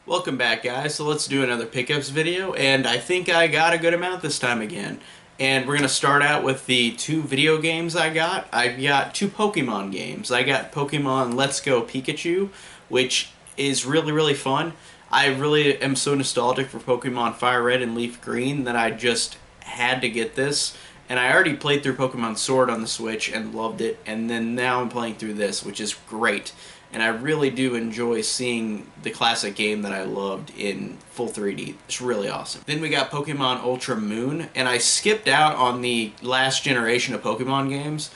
Welcome back, guys. So let's do another pickups video, and I think I got a good amount this time again. And we're going to start out with the two video games I got. I've got two Pokemon games. I got Pokemon Let's Go Pikachu, which is really fun. I really am so nostalgic for Pokemon Fire Red and Leaf Green that I just had to get this. And I already played through Pokemon Sword on the Switch and loved it, and then now I'm playing through this, which is great. And I really do enjoy seeing the classic game that I loved in full 3D. It's really awesome. Then we got Pokemon Ultramoon, and I skipped out on the last generation of Pokemon games.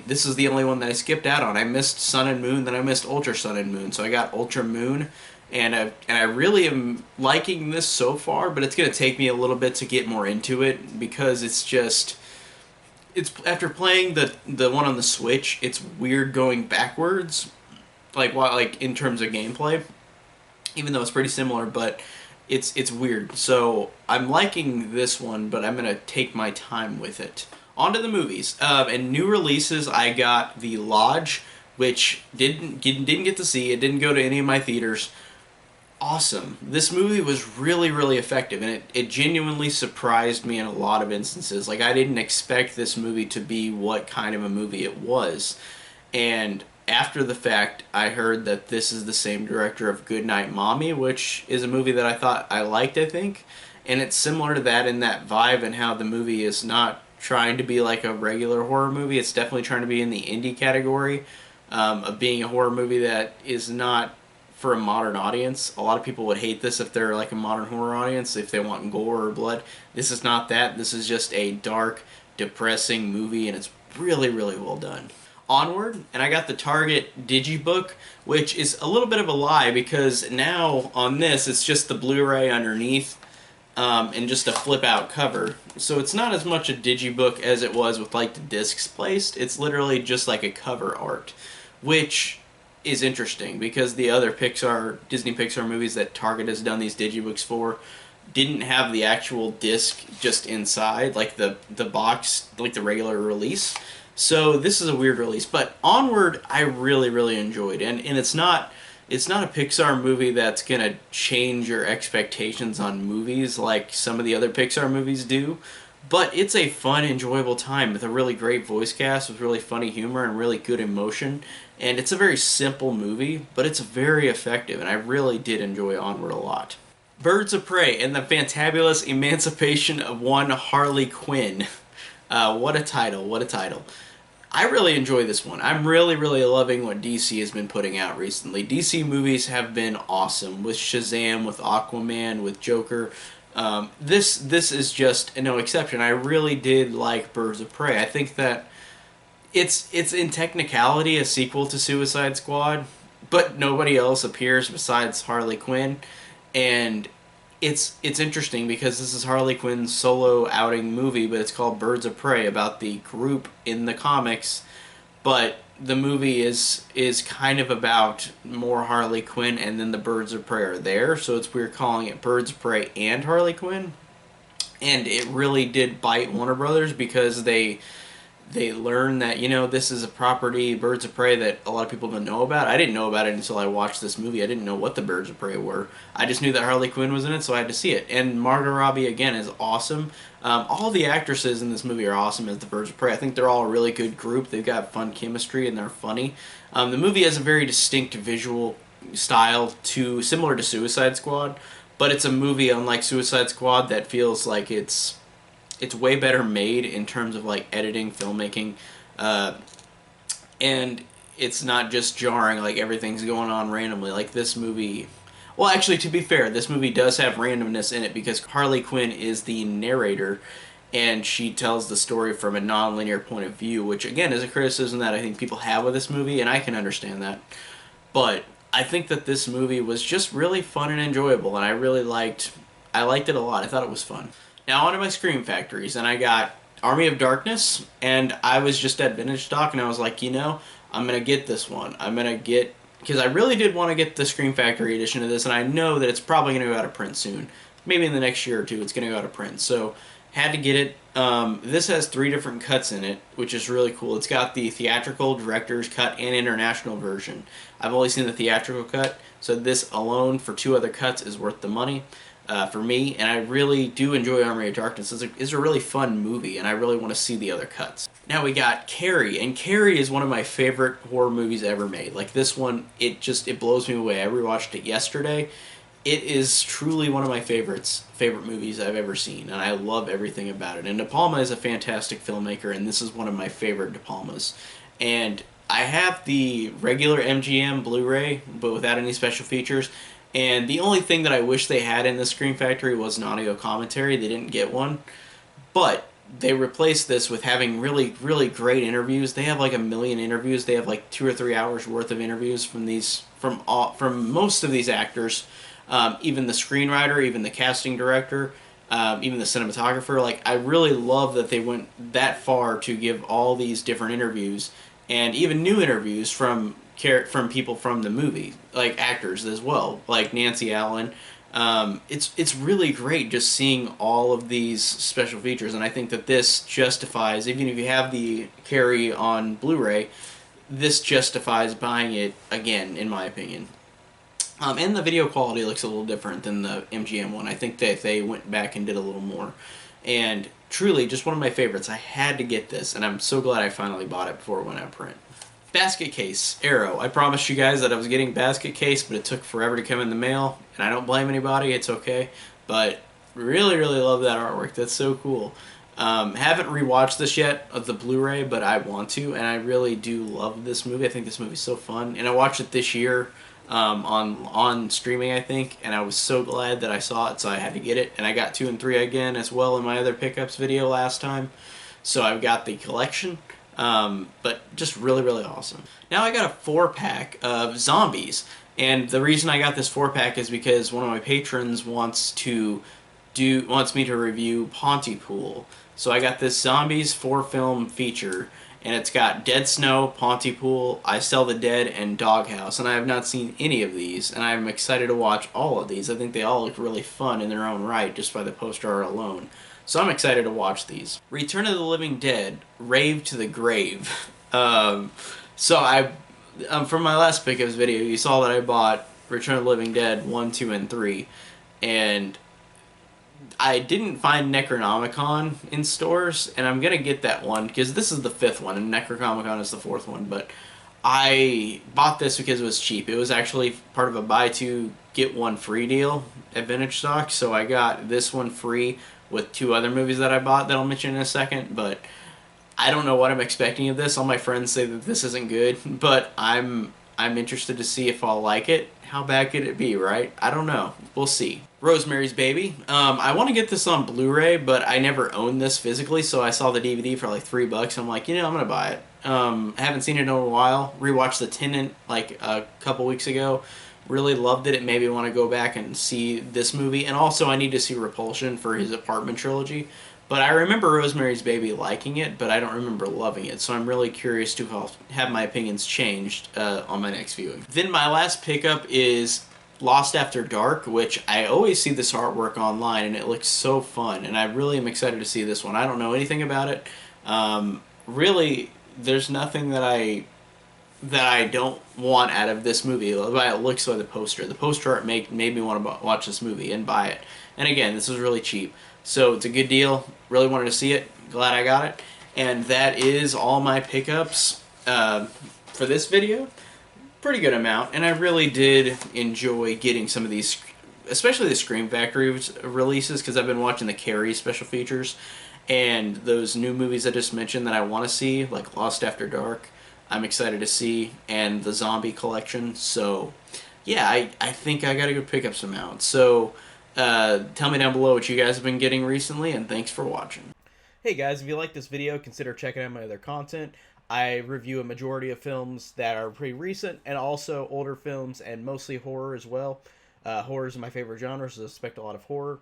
This is the only one that I skipped out on. I missed Sun and Moon, then I missed Ultra Sun and Moon, so I got Ultramoon. And I really am liking this so far, but it's going to take me a little bit to get more into it because it's after playing the one on the Switch, it's weird going backwards, like in terms of gameplay, even though it's pretty similar, but it's weird. So I'm liking this one, but I'm gonna take my time with it. On to the movies. And new releases, I got The Lodge, which didn't get to see. It didn't go to any of my theaters. Awesome. This movie was really effective, and it genuinely surprised me in a lot of instances. Like, I didn't expect this movie to be what kind of a movie it was. And after the fact, I heard that this is the same director of Goodnight Mommy, which is a movie that I thought I liked, I think. And it's similar to that in that vibe and how the movie is not trying to be like a regular horror movie. It's definitely trying to be in the indie category of being a horror movie that is not for a modern audience. A lot of people would hate this if they're like a modern horror audience, if they want gore or blood. This is not that. This is just a dark, depressing movie, and it's really well done. Onward, and I got the Target Digibook, which is a little bit of a lie because now on this it's just the Blu-ray underneath and just a flip-out cover. So it's not as much a Digibook as it was with like the discs placed. It's literally just like a cover art, which is interesting because the other Disney Pixar movies that Target has done these digibooks for didn't have the actual disc just inside, like the box, like the regular release. So this is a weird release, but Onward I really enjoyed, and it's not a Pixar movie that's gonna change your expectations on movies like some of the other Pixar movies do. But it's a fun, enjoyable time with a really great voice cast, with really funny humor and really good emotion. And it's a very simple movie, but it's very effective, and I really did enjoy Onward a lot. Birds of Prey and the Fantabulous Emancipation of One Harley Quinn. What a title, what a title. I really enjoy this one. I'm really loving what DC has been putting out recently. DC movies have been awesome, with Shazam, with Aquaman, with Joker. This is just no exception. I really did like Birds of Prey. I think that it's in technicality a sequel to Suicide Squad, but nobody else appears besides Harley Quinn, and it's interesting because this is Harley Quinn's solo outing movie, but it's called Birds of Prey, about the group in the comics, but the movie is kind of about more Harley Quinn, and then the Birds of Prey are there, so it's weird calling it Birds of Prey and Harley Quinn. And it really did bite Warner Brothers because they learned that, this is a property, Birds of Prey, that a lot of people don't know about. I didn't know about it until I watched this movie. I didn't know what the Birds of Prey were. I just knew that Harley Quinn was in it, so I had to see it. And Margot Robbie, again, is awesome. All the actresses in this movie are awesome as the Birds of Prey. I think they're all a really good group. They've got fun chemistry, and they're funny. The movie has a very distinct visual style, similar to Suicide Squad, but it's a movie, unlike Suicide Squad, that feels like it's way better made in terms of like editing, filmmaking, and it's not just jarring, like everything's going on randomly. Like this movie, well, actually, to be fair, this movie does have randomness in it because Harley Quinn is the narrator, and she tells the story from a non-linear point of view, which again is a criticism that I think people have with this movie, and I can understand that. But I think that this movie was just really fun and enjoyable, and I liked it a lot. I thought it was fun. Now on to my Scream Factories, and I got Army of Darkness, and I was just at Vintage Stock, and I was like, I'm going to get this one. Because I really did want to get the Scream Factory edition of this, and I know that it's probably going to go out of print soon. Maybe in the next year or two it's going to go out of print. So, had to get it. This has 3 different cuts in it, which is really cool. It's got the theatrical, director's cut, and international version. I've only seen the theatrical cut, so this alone for 2 other cuts is worth the money for me, and I really do enjoy Army of Darkness. It's a really fun movie, and I really want to see the other cuts. Now we got Carrie, and Carrie is one of my favorite horror movies ever made. Like this one, it blows me away. I rewatched it yesterday. It is truly one of my favorite movies I've ever seen, and I love everything about it. And De Palma is a fantastic filmmaker, and this is one of my favorite De Palmas. And I have the regular MGM Blu-ray, but without any special features. And the only thing that I wish they had in the Scream Factory was an audio commentary. They didn't get one, but they replaced this with having really, really great interviews. They have like 1,000,000 interviews. They have like 2 or 3 hours worth of interviews from most of these actors. Even the screenwriter, even the casting director, even the cinematographer. Like, I really love that they went that far to give all these different interviews, and even new interviews from people from the movie, like actors as well, like Nancy Allen. It's really great just seeing all of these special features, and I think that this justifies, even if you have the Carrie on Blu-ray, this justifies buying it again, in my opinion. And the video quality looks a little different than the MGM one. I think that they went back and did a little more. And truly, just one of my favorites. I had to get this, and I'm so glad I finally bought it before it went out of print. Basket Case, Arrow. I promised you guys that I was getting Basket Case, but it took forever to come in the mail, and I don't blame anybody. It's okay. But really, really love that artwork. That's so cool. Haven't rewatched this yet of the Blu-ray, but I want to, and I really do love this movie. I think this movie's so fun, and I watched it this year. On streaming, I think, and I was so glad that I saw it, so I had to get it, and I got 2 and 3 again as well in my other pickups video last time, so I've got the collection, but just really, really awesome. Now I got a 4-pack of Zombies, and the reason I got this 4-pack is because one of my patrons wants me to review Pontypool, so I got this Zombies 4-film feature. And it's got Dead Snow, Pontypool, I Sell the Dead, and Doghouse. And I have not seen any of these, and I'm excited to watch all of these. I think they all look really fun in their own right, just by the poster art alone. So I'm excited to watch these. Return of the Living Dead, Rave to the Grave. From my last pickups video, you saw that I bought Return of the Living Dead 1, 2, and 3. And I didn't find Necronomicon in stores, and I'm going to get that one, because this is the 5th one, and Necronomicon is the 4th one, but I bought this because it was cheap. It was actually part of a buy 2, get 1 free deal at Vintage Stock, so I got this one free with 2 other movies that I bought that I'll mention in a second, but I don't know what I'm expecting of this. All my friends say that this isn't good, but I'm interested to see if I'll like it. How bad could it be, right? I don't know. We'll see. Rosemary's Baby. I want to get this on Blu-ray, but I never owned this physically, so I saw the DVD for like $3. I'm like, I'm going to buy it. I haven't seen it in a while. Rewatched The Tenant like a couple weeks ago. Really loved it. It made me want to go back and see this movie. And also, I need to see Repulsion for his Apartment trilogy. But I remember Rosemary's Baby liking it, but I don't remember loving it. So I'm really curious to have my opinions changed on my next viewing. Then my last pickup is Lost After Dark, which I always see this artwork online, and it looks so fun. And I really am excited to see this one. I don't know anything about it. Really, there's nothing that I don't want out of this movie. It looks like the poster. The poster art made me want to watch this movie and buy it. And again, this was really cheap. So it's a good deal. Really wanted to see it. Glad I got it. And that is all my pickups for this video. Pretty good amount. And I really did enjoy getting some of these, especially the Scream Factory releases, because I've been watching the Carrie special features. And those new movies I just mentioned that I want to see, like Lost After Dark, I'm excited to see. And the Zombie collection. So, yeah, I think I got a good pickups amount. So, tell me down below what you guys have been getting recently, and thanks for watching. Hey guys, if you like this video, consider checking out my other content. I review a majority of films that are pretty recent, and also older films, and mostly horror as well. Horror is my favorite genre, so I expect a lot of horror.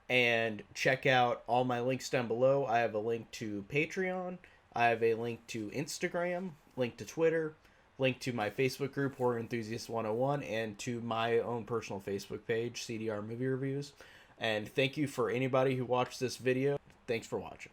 And check out all my links down below. I have a link to Patreon, I have a link to Instagram, link to Twitter, link to my Facebook group, Horror Enthusiast 101, and to my own personal Facebook page, CDR Movie Reviews. And thank you for anybody who watched this video. Thanks for watching.